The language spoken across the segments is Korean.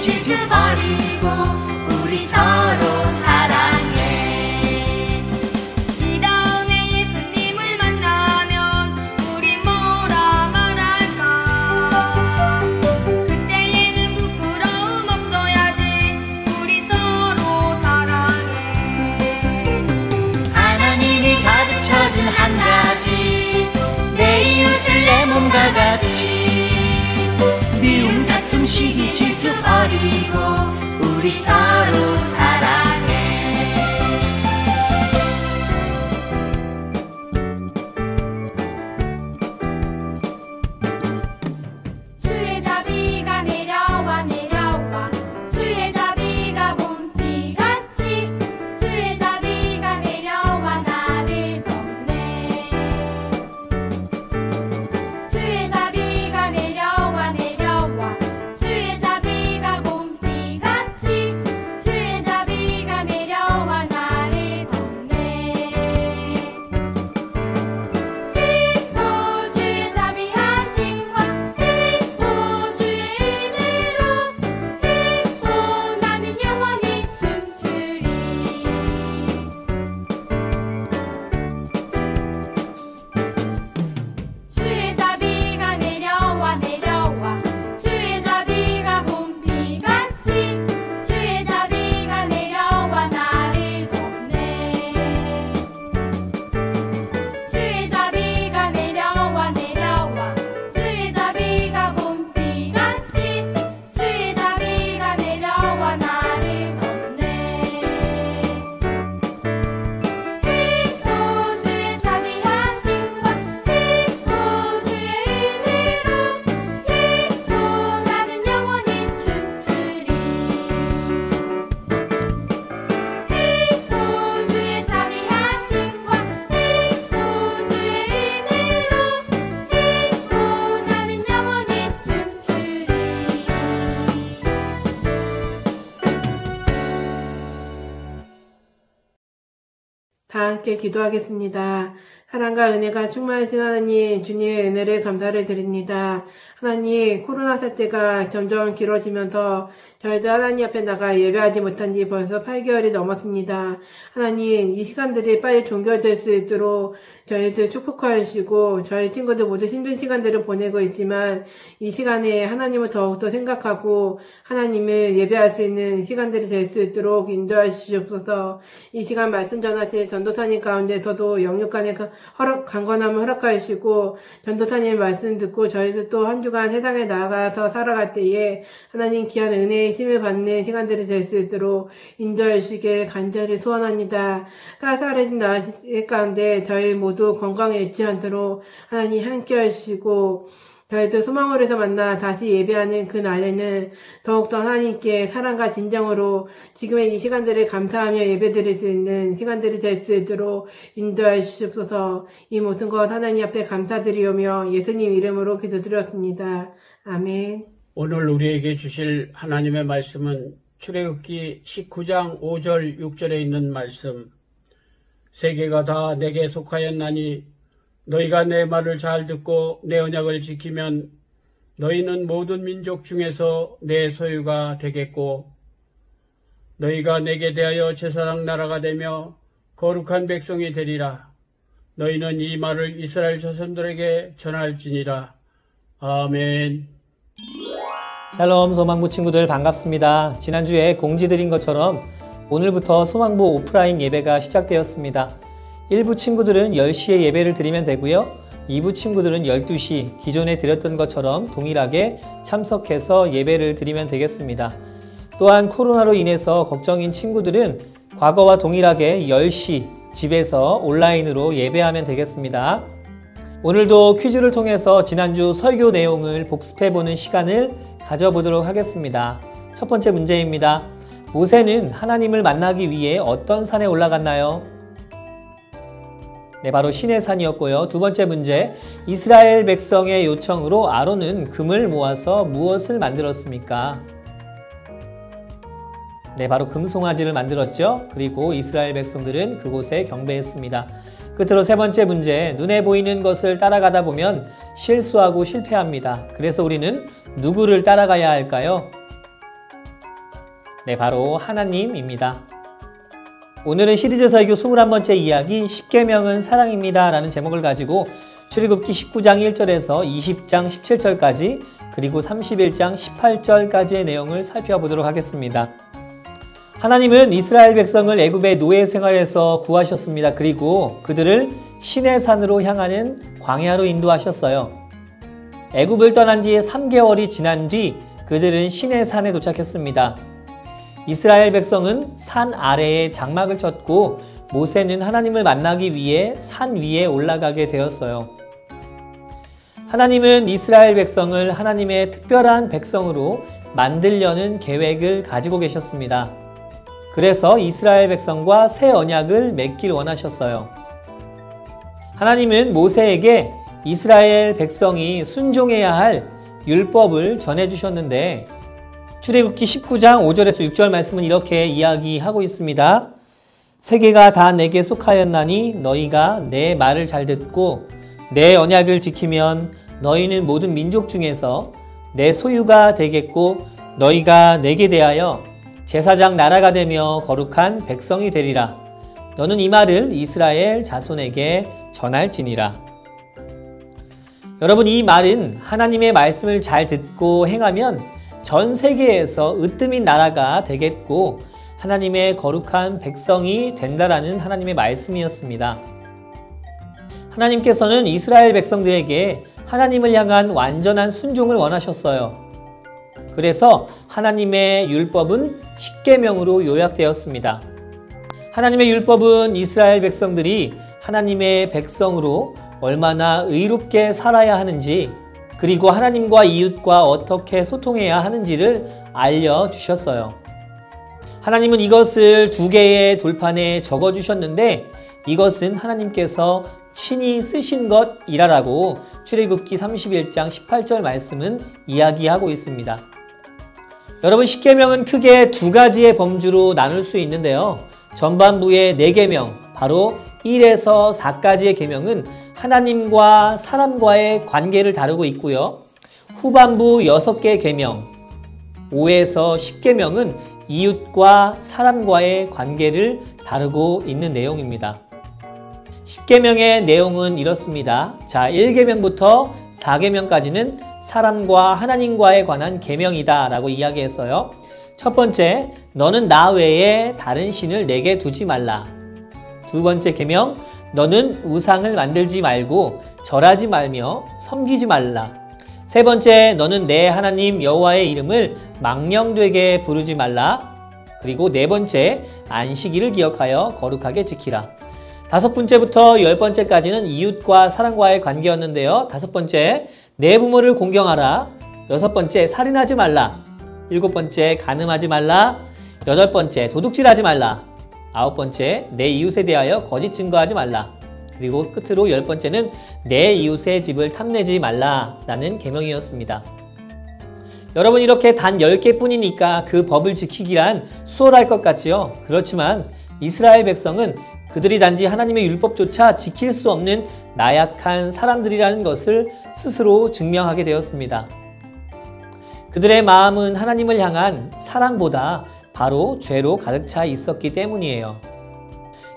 질투 버리고 우리 서로 사랑해. 이 다음에 예수님을 만나면 우리 뭐라 말할까? 그때에는 부끄러움 없어야지. 우리 서로 사랑해. 하나님이 가르쳐준 한 가지, 내 이웃을 내 몸과 같이. 미움 다툼 시기 질투 버리고 우리 서로 사랑해. 주의 자비가 내려와 내려와, 주의 자비가 봄비같이, 주의 자비가 내려와 나를 덮네. 주의 자비가 내려와 내려와, 주의 자비가 봄비같이, 주의 자비가 내려와 나를 덮네. 기뻐 주의 자비하심과 기뻐 주의 은혜로, 기뻐 나는 영원히 춤추리. 주의 자비가 내려와 내려와, 주의 자비가 봄비같이, 주의 자비가 내려와 나를 덮네. 주의 자비가 내려와 내려와, 주의 자비가 봄비같이, 주의 자비가 내려와 나를 덮네. 기뻐 주의 자비하심과 기뻐 주의 은혜로, 기뻐 나는 영원히 춤추리. 기뻐 주의 자비하심과 기뻐 주의 은혜로, 기뻐 나는 영원히 춤추리. 다 함께 기도하겠습니다. 사랑과 은혜가 충만하신 하나님, 주님의 은혜를 감사를 드립니다. 하나님, 코로나 사태가 점점 길어지면서 저희도 하나님 앞에 나가 예배하지 못한 지 벌써 8개월이 넘었습니다. 하나님, 이 시간들이 빨리 종결될 수 있도록 저희들 축복하시고 저희 친구들 모두 힘든 시간들을 보내고 있지만 이 시간에 하나님을 더욱더 생각하고 하나님을 예배할 수 있는 시간들이 될 수 있도록 인도하시옵소서. 이 시간 말씀 전하실 전도사님 가운데서도 영육간의 강건함을 허락하시고 전도사님 말씀 듣고 저희도 또 한 주간 세상에 나아가서 살아갈 때에 하나님 귀한 은혜의 힘을 받는 시간들이 될 수 있도록 인도하시길 간절히 소원합니다. 쌀쌀해진 날 가운데 저희 모두 건강에 잃지 않도록 하나님 함께 하시고 저희도 소망홀에서 만나 다시 예배하는 그 날에는 더욱더 하나님께 사랑과 진정으로 지금의 이 시간들을 감사하며 예배드릴 수 있는 시간들이 될 수 있도록 인도해 주시옵소서. 이 모든 것 하나님 앞에 감사드리오며 예수님 이름으로 기도드렸습니다. 아멘. 오늘 우리에게 주실 하나님의 말씀은 출애굽기 19장 5절 6절에 있는 말씀. 세계가 다 내게 속하였나니 너희가 내 말을 잘 듣고 내 언약을 지키면 너희는 모든 민족 중에서 내 소유가 되겠고 너희가 내게 대하여 제사장 나라가 되며 거룩한 백성이 되리라. 너희는 이 말을 이스라엘 자손들에게 전할지니라. 아멘. 샬롬 소망부 친구들 반갑습니다. 지난주에 공지드린 것처럼 오늘부터 소망부 오프라인 예배가 시작되었습니다. 1부 친구들은 10시에 예배를 드리면 되고요. 2부 친구들은 12시 기존에 드렸던 것처럼 동일하게 참석해서 예배를 드리면 되겠습니다. 또한 코로나로 인해서 걱정인 친구들은 과거와 동일하게 10시 집에서 온라인으로 예배하면 되겠습니다. 오늘도 퀴즈를 통해서 지난주 설교 내용을 복습해보는 시간을 가져보도록 하겠습니다. 첫 번째 문제입니다. 모세는 하나님을 만나기 위해 어떤 산에 올라갔나요? 네, 바로 시내산이었고요. 두 번째 문제, 이스라엘 백성의 요청으로 아론은 금을 모아서 무엇을 만들었습니까? 네, 바로 금송아지를 만들었죠. 그리고 이스라엘 백성들은 그곳에 경배했습니다. 끝으로 세 번째 문제, 눈에 보이는 것을 따라가다 보면 실수하고 실패합니다. 그래서 우리는 누구를 따라가야 할까요? 네, 바로 하나님입니다. 오늘은 시리즈 설교 21번째 이야기 10계명은 사랑입니다 라는 제목을 가지고 출애굽기 19장 1절에서 20장 17절까지 그리고 31장 18절까지의 내용을 살펴보도록 하겠습니다. 하나님은 이스라엘 백성을 애굽의 노예 생활에서 구하셨습니다. 그리고 그들을 시내산으로 향하는 광야로 인도하셨어요. 애굽을 떠난 지 3개월이 지난 뒤 그들은 시내산에 도착했습니다. 이스라엘 백성은 산 아래에 장막을 쳤고 모세는 하나님을 만나기 위해 산 위에 올라가게 되었어요. 하나님은 이스라엘 백성을 하나님의 특별한 백성으로 만들려는 계획을 가지고 계셨습니다. 그래서 이스라엘 백성과 새 언약을 맺길 원하셨어요. 하나님은 모세에게 이스라엘 백성이 순종해야 할 율법을 전해주셨는데 출애굽기 19장 5절에서 6절 말씀은 이렇게 이야기하고 있습니다. 세계가 다 내게 속하였나니 너희가 내 말을 잘 듣고 내 언약을 지키면 너희는 모든 민족 중에서 내 소유가 되겠고 너희가 내게 대하여 제사장 나라가 되며 거룩한 백성이 되리라. 너는 이 말을 이스라엘 자손에게 전할지니라. 여러분, 이 말은 하나님의 말씀을 잘 듣고 행하면 전 세계에서 으뜸인 나라가 되겠고 하나님의 거룩한 백성이 된다라는 하나님의 말씀이었습니다. 하나님께서는 이스라엘 백성들에게 하나님을 향한 완전한 순종을 원하셨어요. 그래서 하나님의 율법은 10계명으로 요약되었습니다. 하나님의 율법은 이스라엘 백성들이 하나님의 백성으로 얼마나 의롭게 살아야 하는지 그리고 하나님과 이웃과 어떻게 소통해야 하는지를 알려주셨어요. 하나님은 이것을 2개의 돌판에 적어주셨는데 이것은 하나님께서 친히 쓰신 것이라고 출애굽기 31장 18절 말씀은 이야기하고 있습니다. 여러분, 10계명은 크게 2가지의 범주로 나눌 수 있는데요. 전반부의 4계명, 바로 1에서 4까지의 계명은 하나님과 사람과의 관계를 다루고 있고요. 후반부 6개 계명, 5에서 10계명은 이웃과 사람과의 관계를 다루고 있는 내용입니다. 10계명의 내용은 이렇습니다. 자, 1계명부터 4계명까지는 사람과 하나님과에 관한 계명이다 라고 이야기했어요. 첫 번째, 너는 나 외에 다른 신을 내게 두지 말라. 두 번째 계명, 너는 우상을 만들지 말고 절하지 말며 섬기지 말라. 세 번째, 너는 내 하나님 여호와의 이름을 망령되게 부르지 말라. 그리고 네 번째, 안식일을 기억하여 거룩하게 지키라. 5번째부터 10번째까지는 이웃과 사람과의 관계였는데요. 5번째, 내 부모를 공경하라. 6번째, 살인하지 말라. 7번째, 간음하지 말라. 8번째, 도둑질하지 말라. 9번째, 내 이웃에 대하여 거짓 증거하지 말라. 그리고 끝으로 10번째는 내 이웃의 집을 탐내지 말라 라는 계명이었습니다. 여러분, 이렇게 단 10개 뿐이니까 그 법을 지키기란 수월할 것 같지요? 그렇지만 이스라엘 백성은 그들이 단지 하나님의 율법조차 지킬 수 없는 나약한 사람들이라는 것을 스스로 증명하게 되었습니다. 그들의 마음은 하나님을 향한 사랑보다 바로 죄로 가득 차 있었기 때문이에요.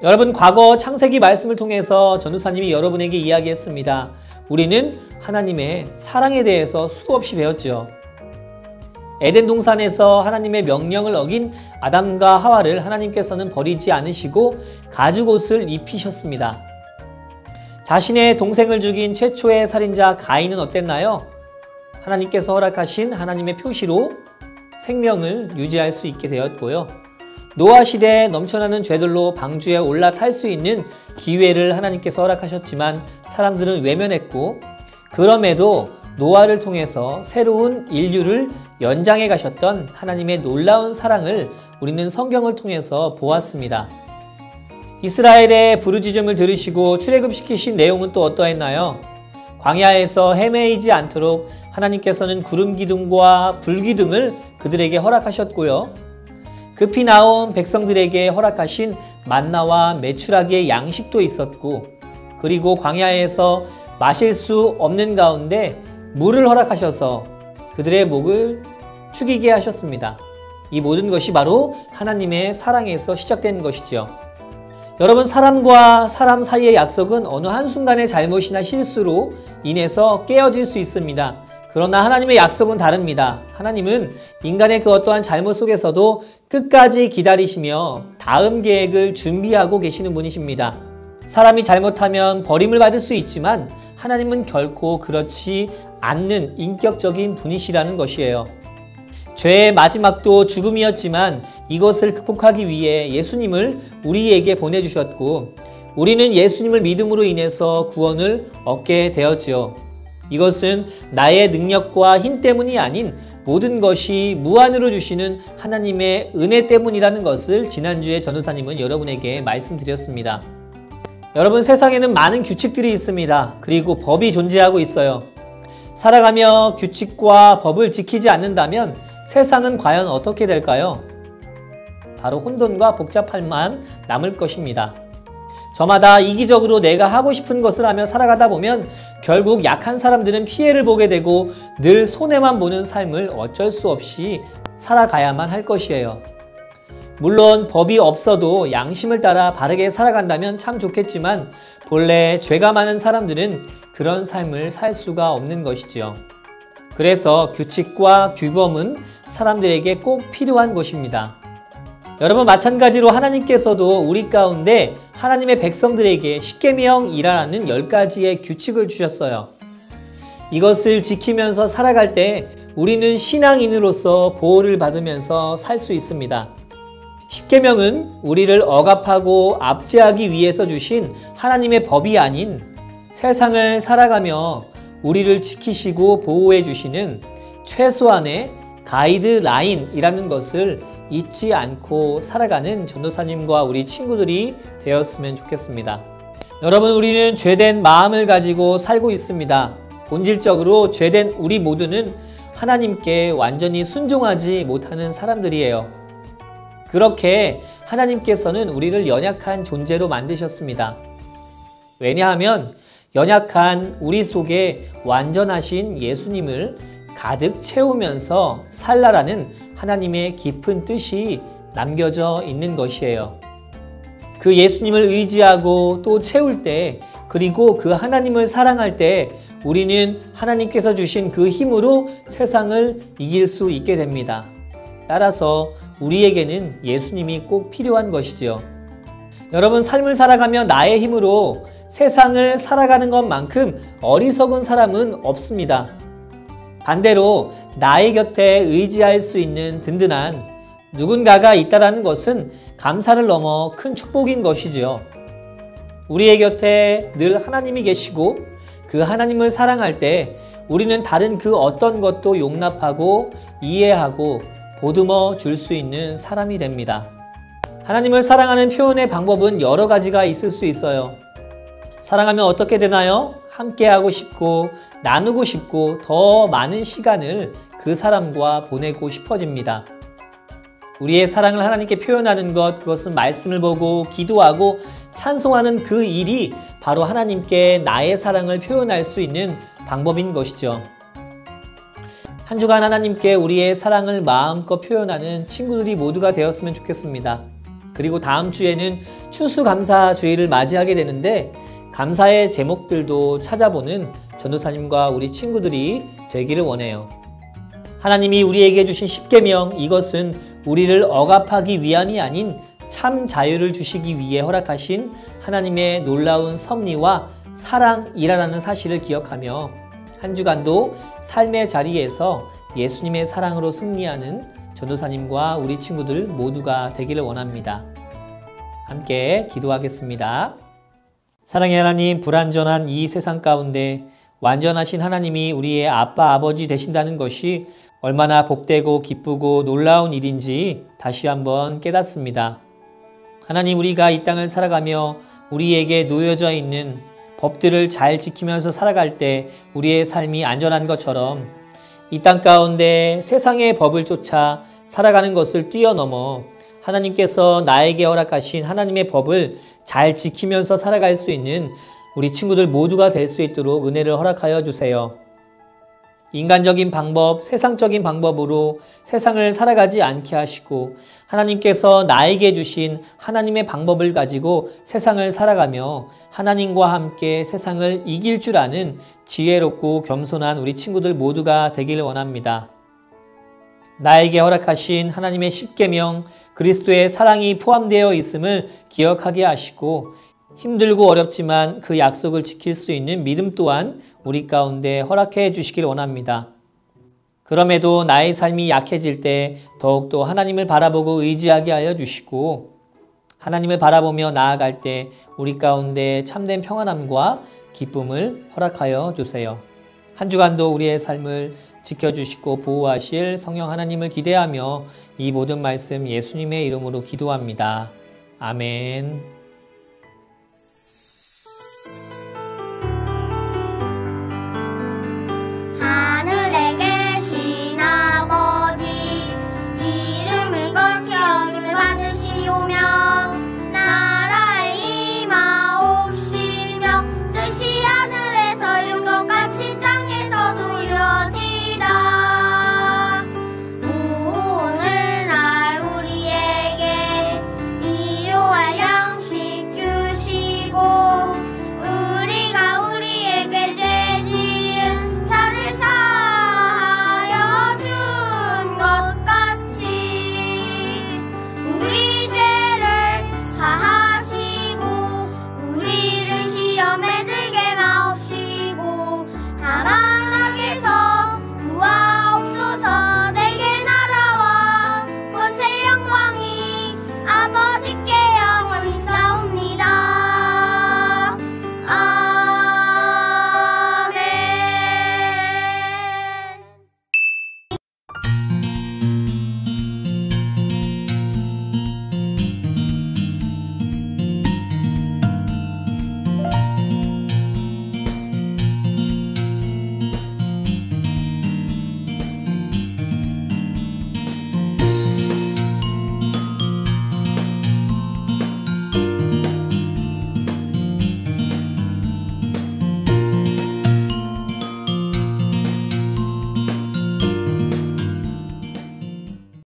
여러분, 과거 창세기 말씀을 통해서 전도사님이 여러분에게 이야기했습니다. 우리는 하나님의 사랑에 대해서 수없이 배웠죠. 에덴 동산에서 하나님의 명령을 어긴 아담과 하와를 하나님께서는 버리지 않으시고 가죽옷을 입히셨습니다. 자신의 동생을 죽인 최초의 살인자 가인은 어땠나요? 하나님께서 허락하신 하나님의 표시로 생명을 유지할 수 있게 되었고요. 노아 시대에 넘쳐나는 죄들로 방주에 올라탈 수 있는 기회를 하나님께서 허락하셨지만 사람들은 외면했고, 그럼에도 노아를 통해서 새로운 인류를 연장해 가셨던 하나님의 놀라운 사랑을 우리는 성경을 통해서 보았습니다. 이스라엘의 부르짖음을 들으시고 출애굽시키신 내용은 또 어떠했나요? 광야에서 헤매이지 않도록 하나님께서는 구름 기둥과 불 기둥을 그들에게 허락하셨고요. 급히 나온 백성들에게 허락하신 만나와 메추라기의 양식도 있었고, 그리고 광야에서 마실 수 없는 가운데 물을 허락하셔서 그들의 목을 축이게 하셨습니다. 이 모든 것이 바로 하나님의 사랑에서 시작된 것이죠. 여러분, 사람과 사람 사이의 약속은 어느 한순간의 잘못이나 실수로 인해서 깨어질 수 있습니다. 그러나 하나님의 약속은 다릅니다. 하나님은 인간의 그 어떠한 잘못 속에서도 끝까지 기다리시며 다음 계획을 준비하고 계시는 분이십니다. 사람이 잘못하면 버림을 받을 수 있지만 하나님은 결코 그렇지 않는 인격적인 분이시라는 것이에요. 죄의 마지막도 죽음이었지만 이것을 극복하기 위해 예수님을 우리에게 보내주셨고 우리는 예수님을 믿음으로 인해서 구원을 얻게 되었지요. 이것은 나의 능력과 힘 때문이 아닌 모든 것이 무한으로 주시는 하나님의 은혜 때문이라는 것을 지난주에 전도사님은 여러분에게 말씀드렸습니다. 여러분, 세상에는 많은 규칙들이 있습니다. 그리고 법이 존재하고 있어요. 살아가며 규칙과 법을 지키지 않는다면 세상은 과연 어떻게 될까요? 바로 혼돈과 복잡함만 남을 것입니다. 저마다 이기적으로 내가 하고 싶은 것을 하며 살아가다 보면 결국 약한 사람들은 피해를 보게 되고 늘 손해만 보는 삶을 어쩔 수 없이 살아가야만 할 것이에요. 물론 법이 없어도 양심을 따라 바르게 살아간다면 참 좋겠지만 본래 죄가 많은 사람들은 그런 삶을 살 수가 없는 것이지요. 그래서 규칙과 규범은 사람들에게 꼭 필요한 것입니다. 여러분, 마찬가지로 하나님께서도 우리 가운데 하나님의 백성들에게 십계명이라는 10가지의 규칙을 주셨어요. 이것을 지키면서 살아갈 때 우리는 신앙인으로서 보호를 받으면서 살 수 있습니다. 십계명은 우리를 억압하고 압제하기 위해서 주신 하나님의 법이 아닌 세상을 살아가며 우리를 지키시고 보호해 주시는 최소한의 가이드라인이라는 것을 잊지 않고 살아가는 전도사님과 우리 친구들이 되었으면 좋겠습니다. 여러분, 우리는 죄된 마음을 가지고 살고 있습니다. 본질적으로 죄된 우리 모두는 하나님께 완전히 순종하지 못하는 사람들이에요. 그렇게 하나님께서는 우리를 연약한 존재로 만드셨습니다. 왜냐하면 연약한 우리 속에 완전하신 예수님을 가득 채우면서 살라라는 하나님의 깊은 뜻이 남겨져 있는 것이에요. 그 예수님을 의지하고 또 채울 때, 그리고 그 하나님을 사랑할 때 우리는 하나님께서 주신 그 힘으로 세상을 이길 수 있게 됩니다. 따라서 우리에게는 예수님이 꼭 필요한 것이지요. 여러분, 삶을 살아가며 나의 힘으로 세상을 살아가는 것만큼 어리석은 사람은 없습니다. 반대로 나의 곁에 의지할 수 있는 든든한 누군가가 있다는 것은 감사를 넘어 큰 축복인 것이지요. 우리의 곁에 늘 하나님이 계시고 그 하나님을 사랑할 때 우리는 다른 그 어떤 것도 용납하고 이해하고 보듬어 줄 수 있는 사람이 됩니다. 하나님을 사랑하는 표현의 방법은 여러 가지가 있을 수 있어요. 사랑하면 어떻게 되나요? 함께하고 싶고 나누고 싶고 더 많은 시간을 그 사람과 보내고 싶어집니다. 우리의 사랑을 하나님께 표현하는 것, 그것은 말씀을 보고 기도하고 찬송하는 그 일이 바로 하나님께 나의 사랑을 표현할 수 있는 방법인 것이죠. 한 주간 하나님께 우리의 사랑을 마음껏 표현하는 친구들이 모두가 되었으면 좋겠습니다. 그리고 다음 주에는 추수감사주의를 맞이하게 되는데 감사의 제목들도 찾아보는 전도사님과 우리 친구들이 되기를 원해요. 하나님이 우리에게 주신 십계명, 이것은 우리를 억압하기 위함이 아닌 참 자유를 주시기 위해 허락하신 하나님의 놀라운 섭리와 사랑이라는 사실을 기억하며 한 주간도 삶의 자리에서 예수님의 사랑으로 승리하는 전도사님과 우리 친구들 모두가 되기를 원합니다. 함께 기도하겠습니다. 사랑의 하나님, 불완전한 이 세상 가운데 완전하신 하나님이 우리의 아빠, 아버지 되신다는 것이 얼마나 복되고 기쁘고 놀라운 일인지 다시 한번 깨닫습니다. 하나님, 우리가 이 땅을 살아가며 우리에게 놓여져 있는 법들을 잘 지키면서 살아갈 때 우리의 삶이 안전한 것처럼 이 땅 가운데 세상의 법을 쫓아 살아가는 것을 뛰어넘어 하나님께서 나에게 허락하신 하나님의 법을 잘 지키면서 살아갈 수 있는 우리 친구들 모두가 될 수 있도록 은혜를 허락하여 주세요. 인간적인 방법, 세상적인 방법으로 세상을 살아가지 않게 하시고 하나님께서 나에게 주신 하나님의 방법을 가지고 세상을 살아가며 하나님과 함께 세상을 이길 줄 아는 지혜롭고 겸손한 우리 친구들 모두가 되기를 원합니다. 나에게 허락하신 하나님의 십계명, 그리스도의 사랑이 포함되어 있음을 기억하게 하시고 힘들고 어렵지만 그 약속을 지킬 수 있는 믿음 또한 우리 가운데 허락해 주시길 원합니다. 그럼에도 나의 삶이 약해질 때 더욱더 하나님을 바라보고 의지하게 하여 주시고 하나님을 바라보며 나아갈 때 우리 가운데 참된 평안함과 기쁨을 허락하여 주세요. 한 주간도 우리의 삶을 지켜주시고 보호하실 성령 하나님을 기대하며 이 모든 말씀 예수님의 이름으로 기도합니다. 아멘.